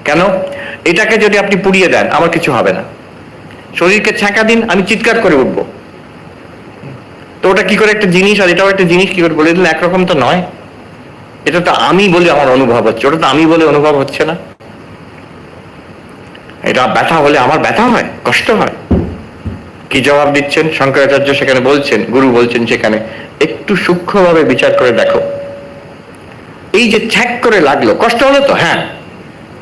কেন? এটাকে যদি আপনি পুড়িয়ে দেন আমার কিছু হবে না, শরীরকে ছ্যাঁকা দিন আমি চিৎকার করে উঠবো। তো ওটা কি করে একটা জিনিস আর এটাও একটা জিনিস কি করে বলে দিলেন? একরকম তো নয়। এটা তো আমি বলে আমার অনুভব হচ্ছে, ওটা তো আমি বলে অনুভব হচ্ছে না। এটা ব্যথা হলে আমার ব্যথা হয়, কষ্ট হয়। কি জবাব দিচ্ছেন শঙ্করাচার্য? সেখানে বলছেন, গুরু বলছেন সেখানে, একটু সূক্ষ্মভাবে বিচার করে দেখো, এই যে ছ্যাক করে লাগলো, কষ্ট হলো তো? হ্যাঁ।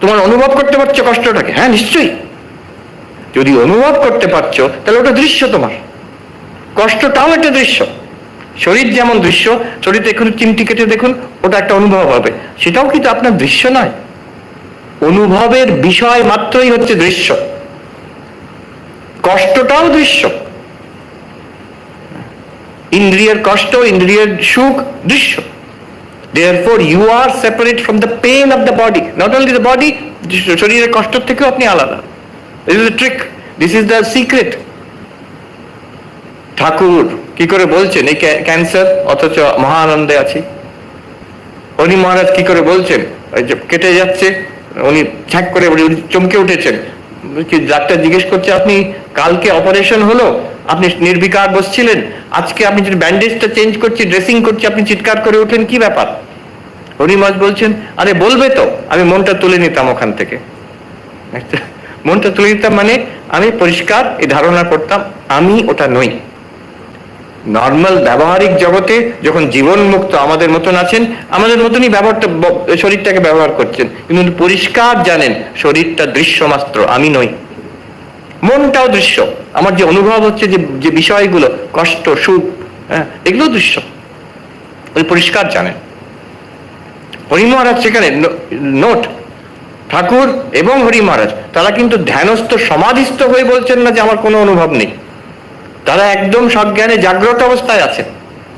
তোমার অনুভব করতে পারছো কষ্টটাকে? হ্যাঁ নিশ্চয়ই। যদি অনুভব করতে পারছো তাহলে ওটা দৃশ্য, তোমার কষ্টটাও একটা দৃশ্য। শরীর যেমন দৃশ্য, শরীরে একটু চিমটি কেটে দেখুন, ওটা একটা অনুভব হবে, সেটাও কিন্তু আপনার দৃশ্য নয়। অনুভবের বিষয় মাত্রই হচ্ছে দৃশ্য, কষ্টটাও দৃশ্য। ইন্দ্রিয়ের কষ্ট, ইন্দ্রিয়ের সুখ দৃশ্য। Therefore you are separate from the pain of the body. Not only the body, শরীরের কষ্ট থেকেও আপনি আলাদা। This is the trick, this is the secret. ঠাকুর কি করে বলছেন এই ক্যান্সার, অথচ মহানন্দে আছি। হরি মহারাজ কি করে বলছেন কেটে যাচ্ছে, উনি ছ্যাক করে চমকে উঠেছেন। ডাক্তার জিজ্ঞেস করছে আপনি কালকে অপারেশন হলো, আপনি নির্বিকার বসছিলেন, আজকে আপনি যদি ব্যান্ডেজটা চেঞ্জ করছি, ড্রেসিং করছি, আপনি চিৎকার করে উঠলেন, কি ব্যাপার? হরি মহারাজ বলছেন আরে বলবে তো, আমি মনটা তুলে নিতাম ওখান থেকে। মনটা তুলে নিতাম মানে আমি পরিষ্কার এই ধারণা করতাম আমি ওটা নই। নর্মাল ব্যবহারিক জগতে যখন জীবন মুক্ত আমাদের মতন আছেন, আমাদের মতনই ব্যবহারটা, শরীরটাকে ব্যবহার করছেন, কিন্তু পরিষ্কার জানেন শরীরটা দৃশ্য মাত্র, আমি নই। মনটাও দৃশ্য, আমার যে অনুভব হচ্ছে যে বিষয়গুলো, কষ্ট সুখ, এগুলো দৃশ্য, পরিষ্কার জানেন। হরি মহারাজ সেখানে নোট, ঠাকুর এবং হরি মহারাজ তারা কিন্তু ধ্যানস্থ সমাধিস্থ হয়ে বলছেন না যে আমার কোনো অনুভব নেই। তারা একদম সজ্ঞানে জাগ্রত অবস্থায় আছেন,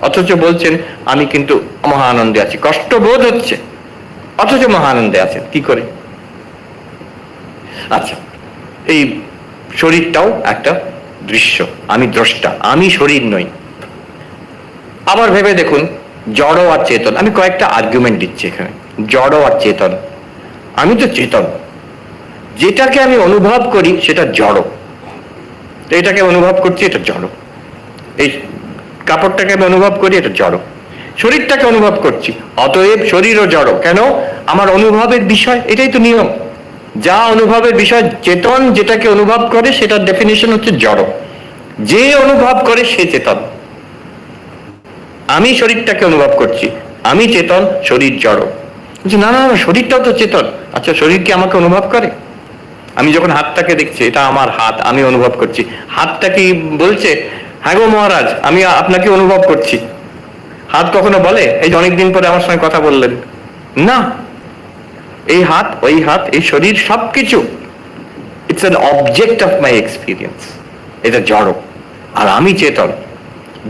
অথচ বলছেন আমি কিন্তু মহানন্দে আছি। কষ্ট বোধ হচ্ছে অথচ মহানন্দে আছেন, কি করে? আচ্ছা, এই শরীরটাও একটা দৃশ্য, আমি দ্রষ্টা, আমি শরীর নই। আবার ভেবে দেখুন জড় আর চেতন, আমি কয়েকটা আর্গুমেন্ট দিচ্ছি এখানে। জড় আর চেতন, আমি তো চেতন, যেটাকে আমি অনুভব করি সেটা জড়, এটাকে অনুভব করছি এটা জড়, এই কাপড়টাকে আমি অনুভব করি এটা জড়, শরীরটাকে অনুভব করছি, অতএব শরীরও জড়। কেন? আমার অনুভবের বিষয়, এটাই তো নিয়ম। যা অনুভবের বিষয়, চেতন যেটাকে অনুভব করে সেটার ডেফিনিশন হচ্ছে জড়। যে অনুভব করে সে চেতন। আমি শরীরটাকে অনুভব করছি, আমি চেতন, শরীর জড়। না না না, শরীরটাও তো চেতন। আচ্ছা, শরীর কি আমাকে অনুভব করে? আমি যখন হাতটাকে দেখছি, এটা আমার হাত, আমি অনুভব করছি, হাতটা কি বলছে হ্যাঁ গো মহারাজ আমি আপনাকে অনুভব করছি? হাত কখনো বলে এই যে অনেকদিন পরে আমার সঙ্গে কথা বললেন? না। এই হাত, ওই হাত, এই শরীর সবকিছু it's an object of my experience, এটা জড়। আর আমি চেতন।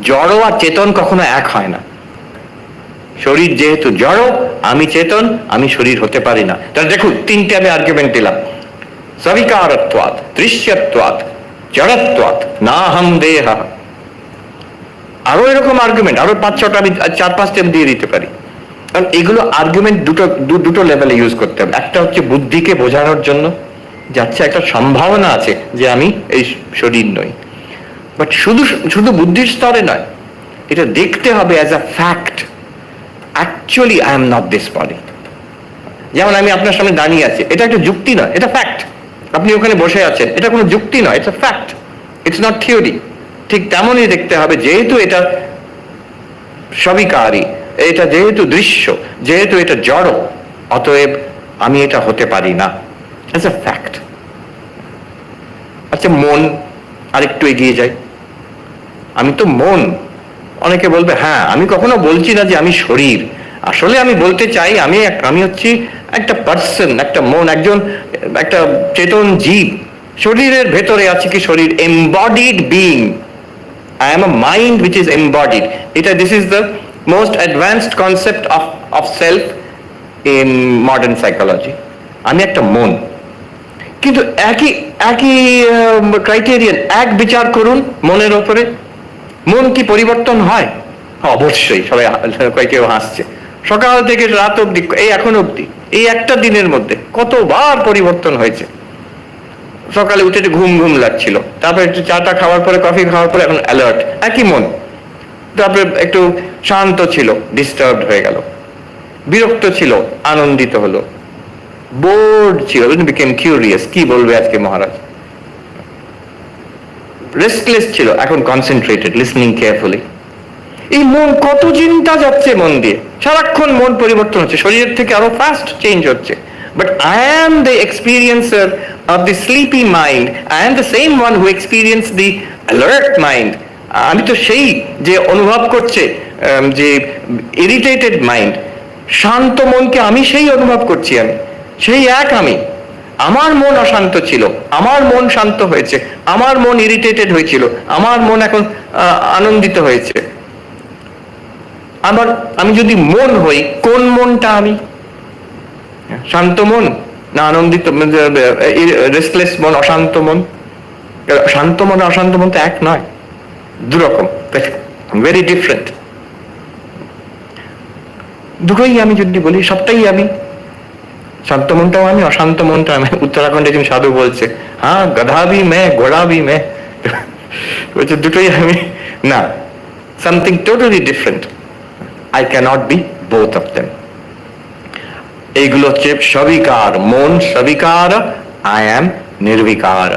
জড় আর চেতন কখনো এক হয় না। শরীর যেহেতু জড়, আমি চেতন, আমি শরীর হতে পারি না। তাহলে দেখুন তিনটে আমি আর্গুমেন্ট দিলাম, সবিকারত্বাৎ, দৃশ্যত্বাৎ, জড়ত্বাৎ, নাহম দেহ। আরো এরকম আর্গুমেন্ট, আরো 5-6টা আমি 4-5টা দিয়ে দিতে পারি। কারণ এগুলো আর্গুমেন্ট দুটো লেভেলে ইউজ করতে হবে। একটা হচ্ছে বুদ্ধিকে বোঝানোর জন্য, যাচ্ছে একটা সম্ভাবনা আছে যে আমি এই শরীর নই, বাট শুধু বুদ্ধির স্তরে নয়, এটা দেখতে হবে as a fact, actually I am not this body. যেমন আমি আপনার সামনে দাঁড়িয়ে আছি, এটা একটা যুক্তি নয়, এটা ফ্যাক্ট। আপনি ওখানে বসে আছেন, এটা কোনো যুক্তি নয়, it's a fact, it's not theory. ঠিক তেমনই দেখতে হবে, যেহেতু এটা সবিকারী, এটা যেহেতু দৃশ্য, যেহেতু এটা জড়, অতএব আমি এটা হতে পারি না, ইটস আ ফ্যাক্ট। আচ্ছা, মন আরেকটু এগিয়ে যাই। আমি তো মন। অনেকে বলবে হ্যাঁ আমি কখনো বলছি না যে আমি শরীর, আসলে আমি বলতে চাই আমি হচ্ছি একটা পার্সন, একটা মন, একটা চেতন জীব। শরীরের ভেতরে আছে কি শরীর, embodied being. I am a mind which is embodied. This is the most advanced concept of self in modern psychology. আমি একটা মন। কিন্তু একই ক্রাইটেরিয়ান, এক বিচার করুন মনের ওপরে। মন কি পরিবর্তন হয়? অবশ্যই। সবাই কেউ হাসছে, সকাল থেকে রাত অব্দি, এই এখন অব্দি, এই একটা দিনের মধ্যে কতবার পরিবর্তন হয়েছে। সকালে উঠে ঘুম ঘুম লাগছিল, তারপরে একটু চাটা খাওয়ার পরে, কফি খাওয়ার পরে এখন অ্যালার্ট, একই মন। তারপরে একটু শান্ত ছিল, ডিস্টার্বড হয়ে গেল, বিরক্ত ছিল, আনন্দিত হলো, বোর্ড ছিল, বিকেম কিউরিয়াস, কি বলবে আজকে মহারাজ, রেস্টলেস ছিল, এখন কনসেন্ট্রেটেড, লিসনিং কেয়ারফুলি। এই মন কত চিন্তা যাচ্ছে মন দিয়ে, সারাক্ষণ মন পরিবর্তন হচ্ছে, শরীরের থেকে আরো ফাস্ট চেঞ্জ হচ্ছে। But I am the experiencer of the sleepy mind. I am the same one who experienced the alert mind. আমি তো সেই যে অনুভব করছে যে ইরিটেটেড মাইন্ড, শান্ত মনকে আমি সেই অনুভব করছি, আমি সেই এক আমি। আমার মন অশান্ত ছিল, আমার মন শান্ত হয়েছে, আমার মন ইরিটেটেড হয়েছিল, আমার মন এখন আনন্দিত হয়েছে। আবার আমি যদি মন হই, কোন মনটা আমি? শান্ত মন না আনন্দিত, রেস্টলেস মন, অশান্ত মন? শান্ত মন অশান্ত মন তো এক নয়, দুরকম, ভেরি ডিফারেন্ট। দুটোই আমি যদি বলি, সবটাই আমি। শান্ত মনটাও আমি, অশান্ত মনটা আমি। উত্তরাখণ্ডে একজন সাধু বলছে, হ্যাঁ গধা ভি মে, ঘোড়া ভি মে, বলছে দুটোই আমি না, something totally different. I cannot be both of them. এইগুলো হচ্ছে সবিকার, মন সবিকার, I am নির্বিকার।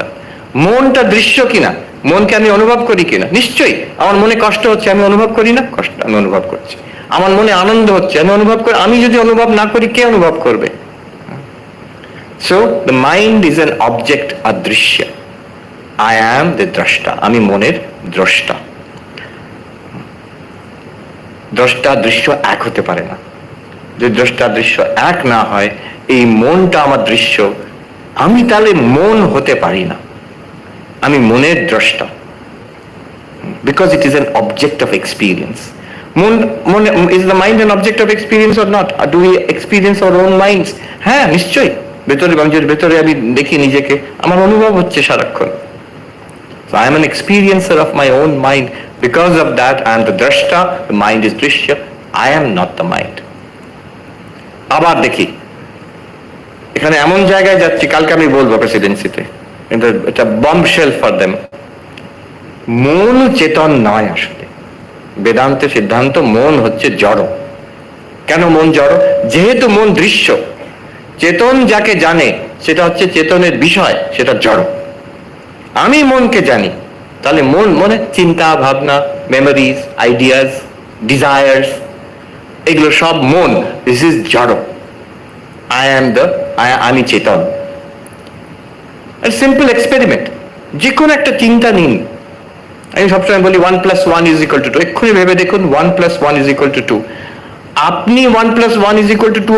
মনটা দৃশ্য কিনা, মনকে আমি অনুভব করি কিনা? নিশ্চয়ই। আমার মনে কষ্ট হচ্ছে, আমি অনুভব করি না? কষ্ট আমি অনুভব করছি। আমার মনে আনন্দ হচ্ছে, আমি অনুভব করি। আমি যদি অনুভব না করি, কে অনুভব করবে? So the mind is an object, অদৃশ্য। I am the দ্রষ্টা, আমি মনের দ্রষ্টা। দ্রষ্টা দৃশ্য এক হতে পারে না। যদি দ্রষ্টা দৃশ্য এক না হয়, এই মনটা আমার দৃশ্য, আমি তাহলে মন হতে পারি না, আমি মনের দ্রষ্টা। Because it is an object of experience. মন is the mind an object of experience or not? Do we experience our own minds? হ্যাঁ, নিশ্চয়ই। ভেতরে ভেতরে আমি দেখি নিজেকে, আমার অনুভব হচ্ছে সারাক্ষণ। So I am an experiencer of my own mind. Because of that, I am the drashta, the mind is drishya, I am not the mind. আবার দেখি, এখানে এমন জায়গায় যাচ্ছি, কালকে আমি বলবো প্রেসিডেন্সিতে, কিন্তু এটা বম্বশেল ফর দেম। মন চেতন নয় আসলে। বেদান্তের সিদ্ধান্ত, মন হচ্ছে জড়। কেন মন জড়? যেহেতু মন দৃশ্য, চেতন যাকে জানে সেটা হচ্ছে চেতনের বিষয়, সেটা জড়। আমি মনকে জানি, তাহলে মন, মনে চিন্তা ভাবনা, মেমোরিজ, আইডিয়াস, ডিজায়ার্স, এগুলো সব মন। দিস ইজ জড়। আমি চেতন। সিম্পল এক্সপেরিমেন্ট, যে কোনো একটা চিন্তা নিন। আমি সবসময় বলি 1+1=2। এক্ষুনি ভেবে দেখুন 1+1=2। আপনি 1+1=2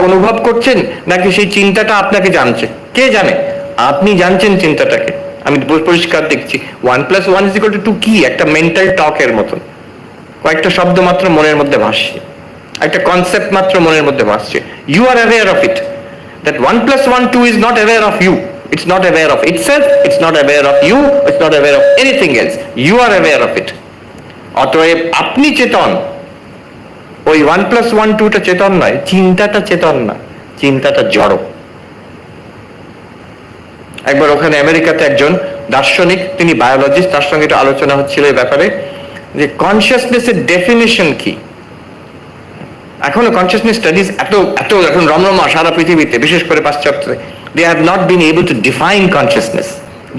অনুভব করছেন, নাকি সেই চিন্তাটা আপনাকে জানছে? কে জানে? আপনি জানছেন চিন্তাটাকে। আমি পরিষ্কার দেখছি 1+1=2 কি? একটা মেন্টাল টকের মতন, কয়েকটা শব্দ মাত্র মনের মধ্যে ভাসছে, একটা কনসেপ্ট মাত্র মনের মধ্যে ভাসছে। You are aware of it. That 1+1=2 is not aware of you. It's not aware of itself, it's not aware of you, it's not aware of anything else. You are aware of it. অতএব আপনি চেতন। ওই 1+1=2টা চেতন নয়, চিন্তাটা চেতন না, চিন্তাটা জড়। একবার ওখানে আমেরিকাতে একজন দার্শনিক, তিনি বায়োলজিস্ট, তার সঙ্গে একটু আলোচনা হচ্ছিল এই ব্যাপারে যে কনসিয়াসনেসের ডেফিনেশন কি। এখনো কনসিয়াসনেস স্টাডিজ এত এখন রমরমা সারা পৃথিবীতে, বিশেষ করে পাশ্চাত্যে। They have not been able to define consciousness.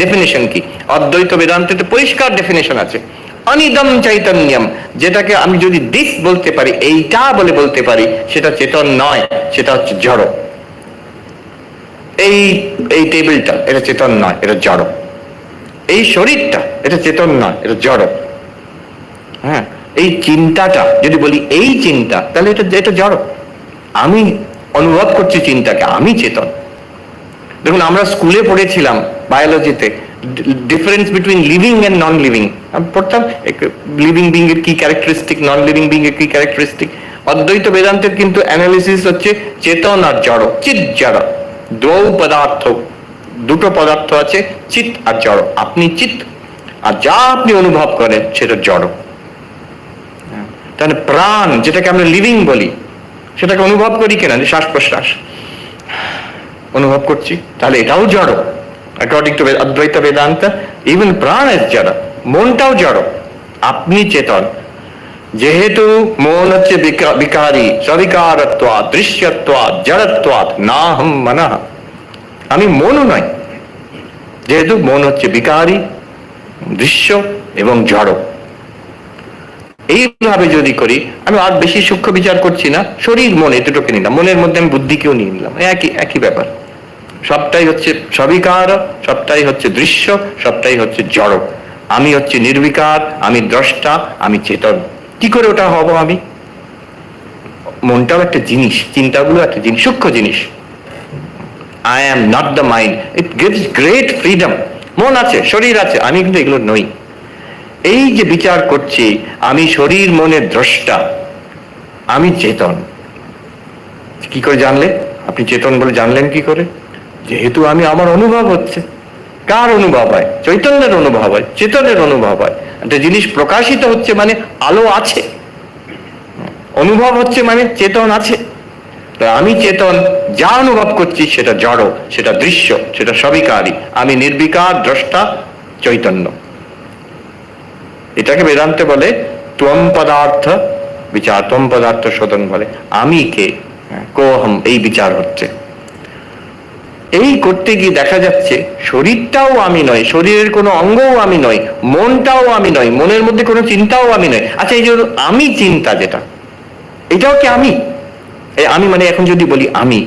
Definition কি? অদ্বৈত বেদান্তে পরিষ্কার ডেফিনেশন আছে, অনিদম চৈতন্যম। যেটাকে আমি যদি দিস বলতে পারি, এইটা বলতে পারি, সেটা চেতন নয়, সেটা হচ্ছে জড়। এই টেবিলটা, এটা চেতন নয়, এটা জড়। এই শরীরটা, এটা চেতন নয়, এটা জড়। হ্যাঁ, এই চিন্তাটা যদি বলি এই চিন্তা, তাহলে এটা জড়। আমি অনুভব করছি চিন্তাকে, আমি চেতন। দেখুন, আমরা স্কুলে পড়েছিলাম বায়োলজিতে difference between living and non living. আমি পড়তাম লিভিং বিং এর কি ক্যারেক্টারিস্টিক, নন লিভিং বিং এর কি ক্যারেক্টারিস্টিক। অদ্বৈত বেদান্তের কিন্তু অ্যানালিসিস হচ্ছে চেতন আর জড়, চিৎ জড়। দ্বৌ পদার্থ, দুটো পদার্থ আছে, চিৎ আর জড়। আপনি চিৎ, আর যা আপনি অনুভব করেন সেটা জড়। তাহলে প্রাণ, যেটাকে আমরা লিভিং বলি, সেটাকে অনুভব করি কিনা, যে শ্বাস প্রশ্বাস অনুভব করছি, তাহলে এটাও জড়। অ্যাকর্ডিং টু অদ্বৈত বেদান্ত, ইভেন প্রাণ ইজ জড়, মনটাও জড়, আপনি চেতন। যেহেতু মন হচ্ছে বিকারী, সবিকারত্বাৎ, দৃশ্যত্বাৎ, জড়ত্বাৎ নাহম মনঃ, আমি মনও নয়। যেহেতু মন হচ্ছে বিকারী, দৃশ্য এবং জড়। এইভাবে যদি করি, আমি আর বেশি সূক্ষ্ম বিচার করছি না, শরীর মন এই দুটোকে নিলাম, মনের মধ্যে আমি বুদ্ধিকেও নিয়ে নিলাম, একই একই ব্যাপার। সবটাই হচ্ছে সবিকার, সবটাই হচ্ছে দৃশ্য, সবটাই হচ্ছে জড়। আমি হচ্ছে নির্বিকার, আমি দ্রষ্টা, আমি চেতন। কি করে ওটা হব আমি? মনটাও একটা জিনিস, চিন্তাগুলো একটা জিনিস, সূক্ষ্ম জিনিস। I am not the mind. It gives great freedom. মন আছে, শরীর আছে, আমি কিন্তু এগুলো নই। এই যে বিচার করছি, আমি শরীর মনের দ্রষ্টা, আমি চেতন। কি করে জানলে? আপনি চেতন বলে জানলেন কি করে? যেহেতু আমি, আমার অনুভব হচ্ছে। কার অনুভব হয়? চৈতন্যের অনুভব হয়, চেতনের অনুভব হয়। একটা জিনিস প্রকাশিত হচ্ছে মানে আলো আছে, অনুভব হচ্ছে মানে চেতন আছে। আমি চেতন, যা অনুভব করছি সেটা জড়, সেটা দৃশ্য, সেটা সবিকারী। আমি নির্বিকার, দ্রষ্টা, চৈতন্য। এটাকে বেদান্তে বলে ত্বম পদার্থ বিচার, ত্বম পদার্থ শোধন বলে। আমি কে, কোহম, এই বিচার হচ্ছে। এই করতে গিয়ে দেখা যাচ্ছে শরীরটাও আমি নয়, শরীরের কোনো অঙ্গও আমি নই, মনটাও আমি নই, মনের মধ্যে কোনো চিন্তাও আমি নই। আচ্ছা, এই যে আমি চিন্তা যেটা, এটাও কি আমি? আমি মানে এখন যদি বলি আমি,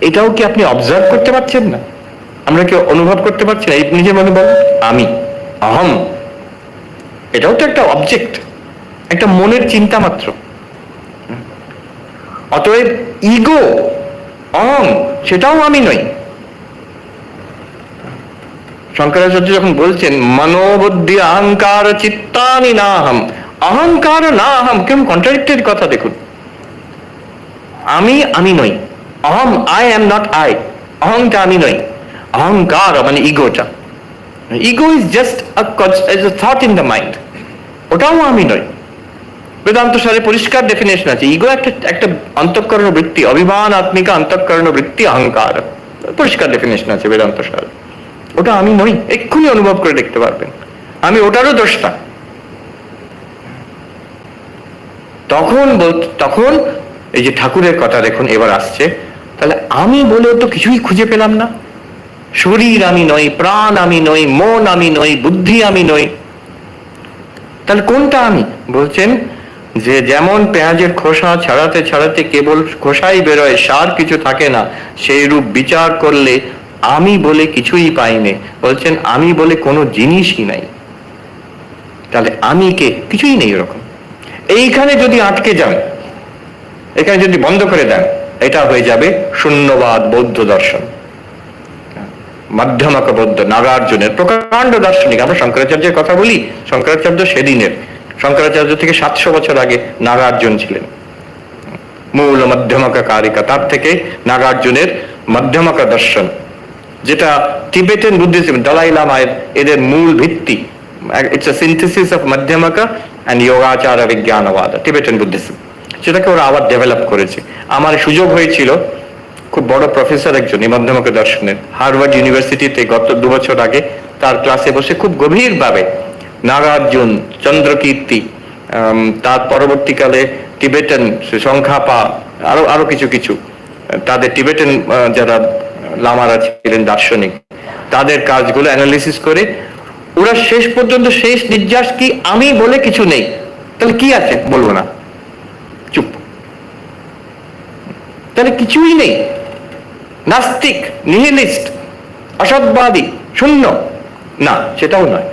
এটাও কি আপনি অবজার্ভ করতে পারছেন না? আমরা কি অনুভব করতে পারছি না? এই নিজের মনে বল, আমি, অহম, এটাও তো একটা অবজেক্ট, একটা মনের চিন্তা মাত্র। অতএব ইগো, অহম, সেটাও আমি নই। শঙ্করাচার্য যখন বলছেন মনোবুদ্ধি অহংকার চিত্তানি নাহম, অহংকার নাহম, কেমন কন্ট্রাডিক্টেড কথা দেখুন। আমি নই, অহম, আই এম নট আই, অহংটা আমি নই। অহংকার মানে ইগোটা, ego is just a thought in the mind, ওটাও আমি নই। বেদান্ত সারে পরিষ্কার ডেফিনেশন আছে, ইগো একটা অন্তঃকরণ বৃত্তি, অভিমান আত্মিকা অন্তঃকরণ বৃত্তি অহংকার, পরিষ্কার ডেফিনেশন আছে বেদান্ত সারে। ওটা আমি নই, এক্ষুনি অনুভব করে দেখতে পারবেন। আমি ওটারও দোষটা। তখন এই যে ঠাকুরের কথা দেখুন এবার আসছে, তাহলে আমি বলেও তো কিছুই খুঁজে পেলাম না। শরীর আমি নই, প্রাণ আমি নই, মন আমি নই, বুদ্ধি আমি নই, তাহলে কোনটা আমি? বলছেন যে যেমন পেঁয়াজের খোসা ছাড়াতে ছাড়াতে কেবল খোসাই বেরোয়, সার কিছু থাকে না, সেই রূপ বিচার করলে আমি বলে কিছুই পাইনি। বলছেন আমি বলে কোনো জিনিসই নাই। তাহলে আমি কে? কিছুই নেই এরকম। এইখানে যদি আটকে যান, এখানে যদি বন্ধ করে দেন, এটা হয়ে যাবে শূন্যবাদ বৌদ্ধ দর্শন। মাধ্যমক বৌদ্ধ, নাগার্জুনের প্রকাণ্ড দার্শনিক। আমরা শঙ্করাচার্যের কথা বলি, শঙ্করাচার্য সেদিনের, শঙ্করাচার্য থেকে 700 বছর আগে নাগার্জুন ছিলেন মূল মধ্যমকা কারিকা। তার থেকে নাগার্জুনের মধ্যমকা দর্শন, যেটা টিবেটান বুদ্ধিজম, দলাই লামায়ের এদের মূল ভিত্তি। It's a synthesis of Madhyamaka and Yogachara Vijnanavada, Tibetan Buddhism, সেটাকে ওরা আবার ডেভেলপ করেছে। আমার সুযোগ হয়েছিল, খুব বড় প্রফেসর একজন এই মধ্যমকা দর্শনের, হার্ভার্ড ইউনিভার্সিটিতে গত 2 বছর আগে তার ক্লাসে বসে খুব গভীরভাবে নাগার্জুন, চন্দ্রকীর্তি, তার পরবর্তীকালে টিবেটান সংখ্যাপা, আরো কিছু কিছু তাদের টিবেটান যারা লামারা ছিলেন দার্শনিক, তাদের কাজগুলো অ্যানালিসিস করে ওরা শেষ পর্যন্ত শেষ নির্যাস কি, আমি বলে কিছু নেই। তাহলে কি আছে? বলবো না, চুপ। তাহলে কিছুই নেই, নাস্তিক, নিহিলিস্ট, অসৎবাদী, শূন্য না, সেটাও নয়।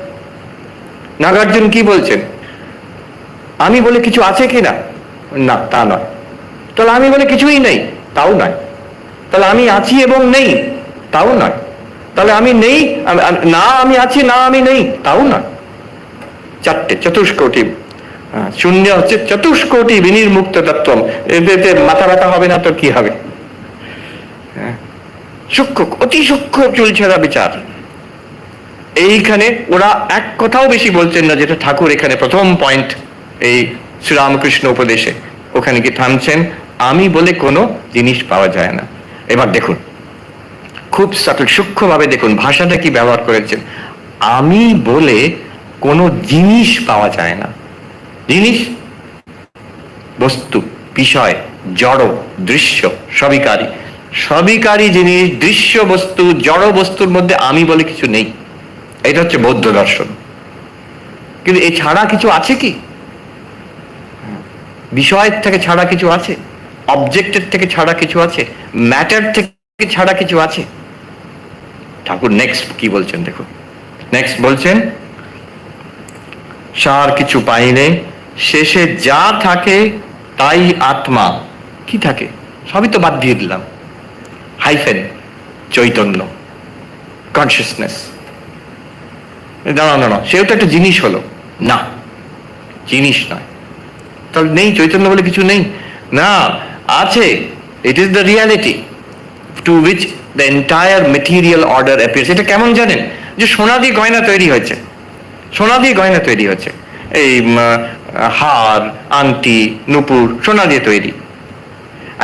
নাগার্জুন কি বলছেন? আমি বলে কিছু আছে কি না? না, তা নয়। তাহলে আমি বলে কিছুই নেই, তাও নয়। তাহলে আমি আছি এবং নেই, তাও নয়। তাহলে আমি নেই, না আমি আছি, না আমি নেই, তাও নয়। চারটে, চতুষ্কোটি। শূন্য হচ্ছে চতুষ্কোটি বিনির্মুক্ত তত্ত্ব। এতে মাথা ব্যথা হবে না তো কি হবে? সূক্ষ্ম, অতি সূক্ষ্ম চুলছেড়া বিচার। এইখানে ওরা এক কথাও বেশি বলছেন না, যেটা ঠাকুর এখানে প্রথম পয়েন্ট এই শ্রীরামকৃষ্ণ উপদেশে, ওখানে কি থামছেন আমি বলে কোনো জিনিস পাওয়া যায় না। এবার দেখুন, খুব সূক্ষ্মভাবে দেখুন ভাষাটা কি ব্যবহার করেছেন। আমি বলে কোনো জিনিস পাওয়া যায় না। জিনিস বস্তু, বিষয়, জড়, দৃশ্য, সবিকারী। সবিকারী জিনিস, দৃশ্য বস্তু, জড় বস্তুর মধ্যে আমি বলে কিছু নেই। এটা হচ্ছে বৌদ্ধ দর্শন। কিন্তু এছাড়া কিছু আছে কি? বিষয়ের থেকে ছাড়া কিছু আছে? অবজেক্টের থেকে ছাড়া কিছু আছে? ম্যাটার থেকে ছাড়া কিছু আছে? ঠাকুর নেক্সট কি বলছেন দেখুন। নেক্সট বলছেন, সার কিছু পাইলে শেষে যা থাকে তাই আত্মা। কি থাকে? সবই তো বাদ দিয়ে দিলাম। Hyphen, Chaitanya, consciousness. না, সেও তো একটা জিনিস হলো না, জিনিস নয়। তাহলে নেই, চৈতন্য বলে কিছু নেই? না, আছে। It is the reality to which the entire material order appears. এটা কেমন জানেন? যে সোনা দিয়ে গয়না তৈরি হয়েছে, সোনা দিয়ে গয়না তৈরি হয়েছে। এই হার, আংটি, নুপুর সোনা দিয়ে তৈরি।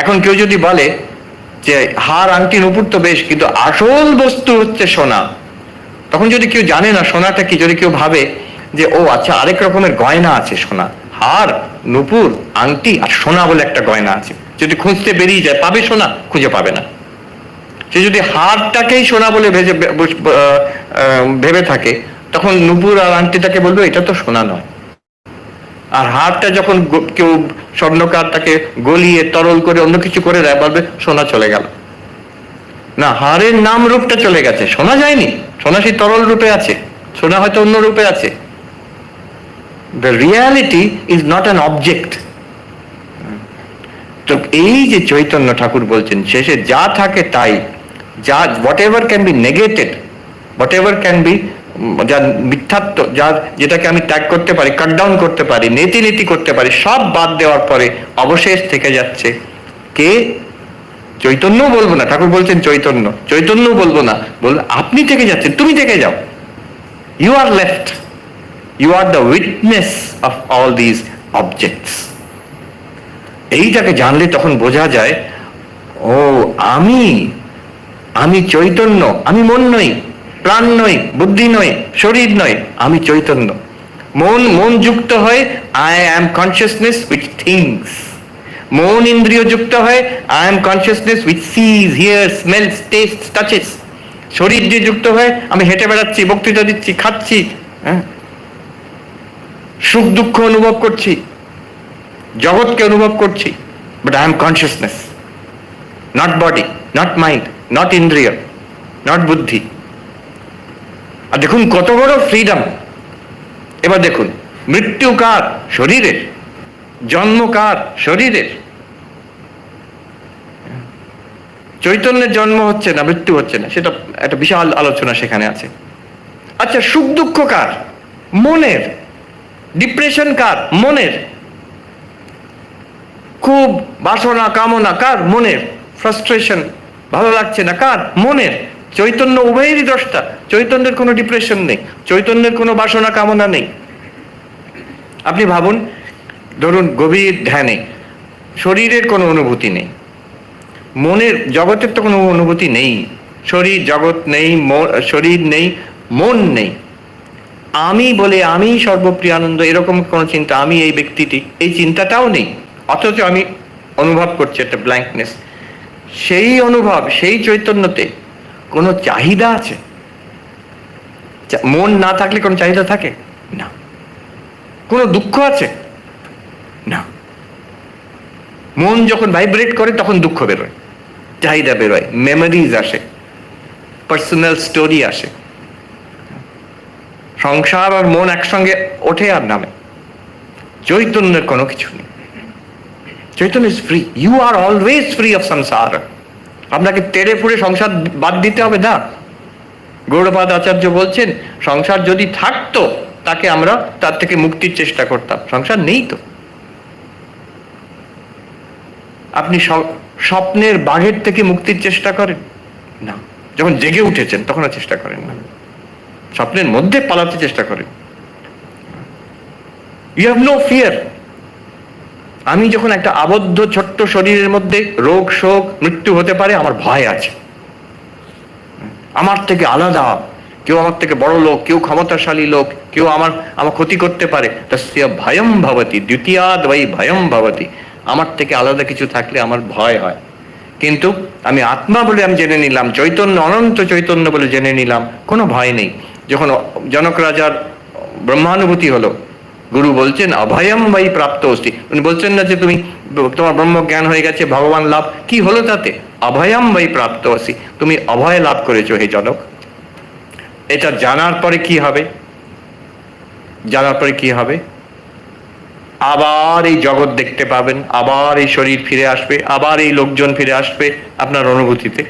এখন কেউ যদি বলে যে হার, আংটি, নুপুর তো বেশ, কিন্তু আসল বস্তু হচ্ছে সোনা, তখন যদি কেউ জানে না সোনাটা কি, যদি কেউ ভাবে যে ও আচ্ছা আরেক রকমের গয়না আছে সোনা, হার, নুপুর, আংটি আর সোনা বলে একটা গয়না আছে, যদি খুঁজতে বেরিয়ে যায় পাবে সোনা? খুঁজে পাবে না। সে যদি হারটাকেই সোনা বলে ভেবে থাকে, তখন নুপুর আর আংটিটাকে বলবে এটা তো সোনা নয়। আর হারটা যখন কেউ স্বর্ণকার তাকে গলিয়ে তরল করে অন্য কিছু করে দেয়, বলবে সোনা চলে গেল। না, হারের নাম রূপটা চলে গেছে, সোনা যায়নি। সোনা সেই তরল রূপে আছে, সোনা হয়তো অন্য রূপে আছে। The reality is not an object. তো এই যে চৈতন্য, ঠাকুর বলছেন শেষে যা থাকে তাই, যা whatever can be negated, whatever can be, যা মিথ্যাত্ব, যেটাকে আমি ত্যাগ করতে পারি, কাট ডাউন করতে পারি, নীতি করতে পারি, সব বাদ দেওয়ার পরে অবশেষ থেকে যাচ্ছে কে? চৈতন্য বলবো না, ঠাকুর বলছেন চৈতন্য, চৈতন্য বলবো না, বলবো আপনি থেকে যাচ্ছেন, তুমি থেকে যাও। You are left, you are the witness of all this objects. এইটাকে জানলে তখন বোঝা যায়, ও আমি চৈতন্য, আমি মন নই, প্রাণ নই, বুদ্ধি নই, শরীর নই, আমি চৈতন্য। মন যুক্ত হয় I am consciousness which things. মন ইন্দ্রিয় যুক্ত হয় I am consciousness which sees, hears, smells, tastes, touches. শরীর দিয়ে যুক্ত হয় আমি হেঁটে বেড়াচ্ছি, বক্তৃতা দিচ্ছি, খাচ্ছি, সুখ দুঃখ অনুভব করছি, জগৎকে অনুভব করছি, but I am consciousness, not body, not mind, not ইন্দ্রিয়, নট বুদ্ধি। আর দেখুন কত বড় ফ্রিডম। এবার দেখুন, মৃত্যু কার? শরীরের। জন্ম কার? শরীরের। চৈতন্যের জন্ম হচ্ছে না, মৃত্যু হচ্ছে না, সেটা একটা বিশাল আলোচনা সেখানে আছে। আচ্ছা, সুখ দুঃখ কার? মনের। ডিপ্রেশন কার? মনের। খুব বাসনা কামনা কার? মনের। ফ্রাস্ট্রেশন, ভালো লাগছে না কার? মনের। চৈতন্য উভয়েরই দ্রষ্টা। চৈতন্যের কোনো ডিপ্রেশন নেই, চৈতন্যের কোনো বাসনা কামনা নেই। আপনি ভাবুন, ধরুন গভীর ধ্যানে শরীরের কোনো অনুভূতি নেই, মনের জগতের তো কোনো অনুভূতি নেই, শরীর জগৎ নেই, শরীর নেই, মন নেই, আমি বলে আমি সর্বপ্রিয় আনন্দ, এরকম কোনো চিন্তা, আমি এই ব্যক্তিটি, এই চিন্তাটাও নেই, অথচ আমি অনুভব করছি একটা ব্ল্যাঙ্কনেস। সেই অনুভব, সেই চৈতন্যতে কোনো চাহিদা আছে? মন না থাকলে কোনো চাহিদা থাকে না। কোনো দুঃখ আছে না। মন যখন ভাইব্রেট করে তখন দুঃখ বেরোয়, চাহিদা বেরোয়, মেমোরিজ আসে, পার্সোনাল স্টোরি আসে। সংসার আর মন একসঙ্গে ওঠে আর নামে। চৈতন্যের কোনো কিছু নেই। চৈতন্য is free. You are always free of সংসার। আপনাকে তেড়ে ফুড়ে সংসার বাদ দিতে হবে না। গৌড়পাদ আচার্য বলছেন, সংসার যদি থাকতো তাকে আমরা তার থেকে মুক্তির চেষ্টা করতাম। সংসার নেই তো। আপনি স্বপ্নের বাঘের থেকে মুক্তির চেষ্টা করেন না, যখন জেগে উঠেছেন তখন আর চেষ্টা করেন না, স্বপ্নের মধ্যে পালাতে চেষ্টা করেন। You have no fear. আমি যখন একটা আবদ্ধ ছোট্ট শরীরের মধ্যে রোগ শোক মৃত্যু হতে পারে, আমার ভয় আছে। আমার থেকে আলাদা কেউ, আমার থেকে বড় লোক, কেউ ক্ষমতাশালী লোক, কেউ আমার ক্ষতি করতে পারে, তস্য ভয়ম ভবতি, দ্বিতীয়াদ বৈ ভয়ম ভবতি। আমার থেকে আলাদা কিছু থাকলে আমার ভয় হয়। কিন্তু আমি আত্মা বলে আমি জেনে নিলাম, চৈতন্য, অনন্ত চৈতন্য বলে জেনে নিলাম, কোনো ভয় নেই। যখন জনক রাজার ব্রহ্মানুভূতি হলো, গুরু বলছেন অভয়ম বৈ প্রাপ্ত অস্তি। উনি বলছেন না যে তুমি, তোমার ব্রহ্ম জ্ঞান হয়ে গেছে, ভগবান লাভ, কি হলো তাতে? অভয়ম বৈ প্রাপ্ত অস্তি, তুমি অভয় লাভ করেছো হে জনক। এটা জানার পরে কি হবে? জানার পরে কি হবে? আবার এই জগৎ দেখতে পাবেন, আবার এই শরীর ফিরে আসবে, আবার এই লোকজন ফিরে আসবে আপনার অনুভূতিতে,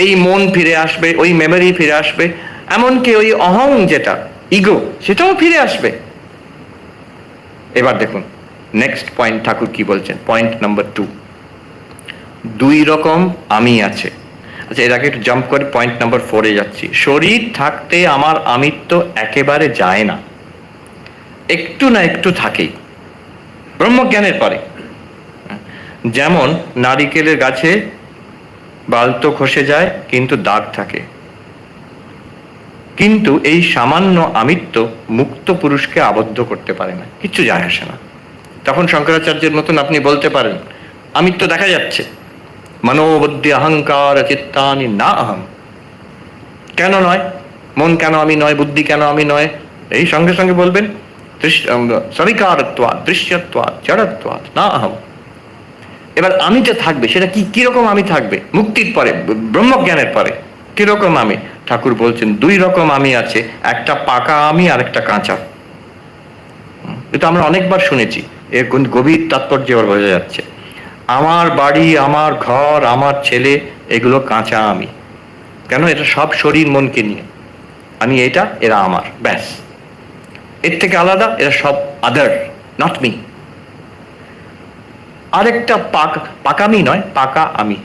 এই মন ফিরে আসবে, ওই মেমোরি ফিরে আসবে, এমনকি ওই অহং যেটা ইগো সেটাও ফিরে আসবে। এবার দেখুন নেক্সট পয়েন্ট ঠাকুর কি বলছেন, পয়েন্ট নাম্বার 2, 2 রকম আমি আছে। আচ্ছা, এর আগে একটু জাম্প করে পয়েন্ট নাম্বার 4-এ যাচ্ছি। শরীর থাকতে আমার আমিত্ব একেবারে যায় না, একটু না একটু থাকেই ব্রহ্মজ্ঞানের পরে। যেমন নারিকেলের গাছে বালতো খসে যায় কিন্তু দাগ থাকে, কিন্তু এই সামান্য আমিত্ব মুক্ত পুরুষকে আবদ্ধ করতে পারে না, কিচ্ছু যায় আসে না। তখন শঙ্করাচার্যের মতন আপনি বলতে পারেন আমিত্ব দেখা যাচ্ছে, মনোবুদ্ধি অহংকার চিত্তানি না অহম। কেন নয়? মন কেন আমি নয়, বুদ্ধি কেন আমি নয়? এই সঙ্গে সঙ্গে বলবেন সবিকারত্বাৎ দৃশ্যত্বাৎ জড়ত্বাৎ না অহম। এবার আমিটা থাকবে, সেটা কি কিরকম আমি থাকবে? মুক্তির পরে, ব্রহ্মজ্ঞানের পরে কিরকম আমি? ঠাকুর বলছেন 2 রকম আমি আছে, একটা পাকা আমি আর একটা কাঁচা। এটা আমরা অনেকবার শুনেছি, এর গভীর তাৎপর্য এবার বোঝা যাচ্ছে। আমার বাড়ি, আমার ঘর, আমার ছেলে, এগুলো কাঁচা আমি। কেন? এটা সব শরীর মনকে নিয়ে। আমি এটা, এরা আমার, ব্যাস। এর থেকে আলাদা এরা সব আদার, নট মি। আরেকটা পাকামি নয়, পাকা আমি।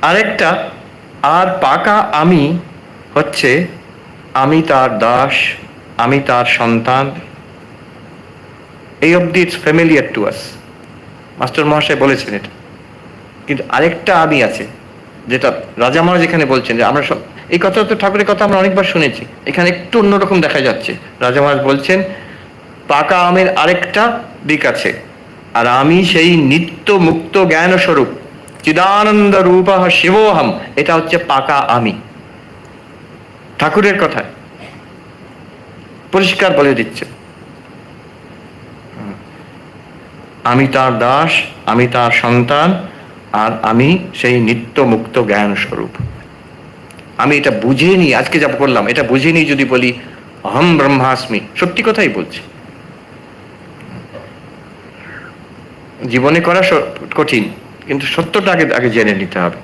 আরেকটা আর পাকা আমি হচ্ছে আমি তার দাস, আমি তার সন্তান। এই অবধি it's familiar to us, master মহাশয় বলেছেন এটা। কিন্তু আরেকটা আমি আছে, যেটা রাজা মহারাজ এখানে বলছেন যে আমরা সব, এই কথা তো ঠাকুরের কথা আমরা অনেকবার শুনেছি, এখানে একটু অন্যরকম দেখা যাচ্ছে। রাজা মহারাজ বলছেন পাকা আমের আরেকটা দিক আছে, আর আমি সেই নিত্য মুক্ত জ্ঞান স্বরূপ চিদানন্দ রূপ শিবোহম, এটা হচ্ছে পাকা আমি। ঠাকুরের কথায় পরিষ্কার বলে দিচ্ছে আমি তার দাস, আমি তার সন্তান, আর আমি সেই নিত্য মুক্ত জ্ঞান স্বরূপ। আমি এটা বুঝে নি, আজকে যা করলাম এটা বুঝে নি যদি বলি অহম ব্রহ্মাস্মি, সত্যি কথাই বলছি। জীবনে করা কঠিন, কিন্তু সত্যটা আগে জেনে নিতে হবে।